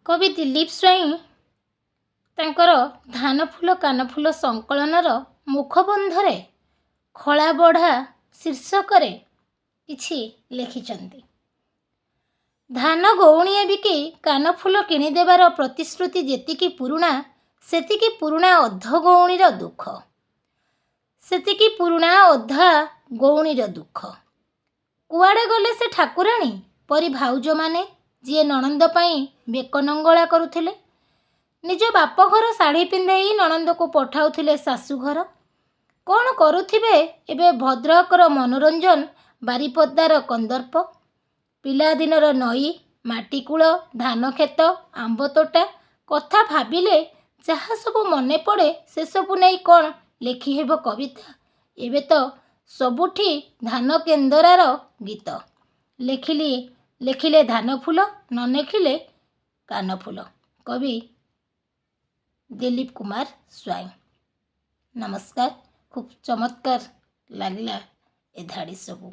कवि दिलीप स्वाई तांकर धान फूल कान फूल संकलनर मुखबंधरे खला बढ़ा शीर्षक किछि लिखिछन्ति। धान गौणिए बिकी कान फूल किणीदेवार प्रतिश्रुति जेतिकी पुरुणा सेतिकी पुरुणा अध गौणीर दुख, सेतिकी पुरुणा अधा गौणीर दुख। कुआड़े गले से ठाकुराणी परी भाउज माने जी नणंद पाई बेक नंगला करुथिले, निज बापघर शाढ़ी पिंधाई नणंद को पठाउथिले शाशुघर। कौन करुथिबे एबे भद्रकर मनोरंजन बारिपदार कंदर्प। पिलादिनर नई माटीकूल धान खेत आंब तोटा कथा भाबिले जहाँ सब मने पड़े से सबु नहीं कौन लेखि हेब कविता। एबे तो सबुठी धान केन्दरार गीत। लेखिले धान फूल न लेखिले कान फूल। कवि दिलीप कुमार स्वाई। नमस्कार। खूब चमत्कार लगला ए धाड़ी सबू।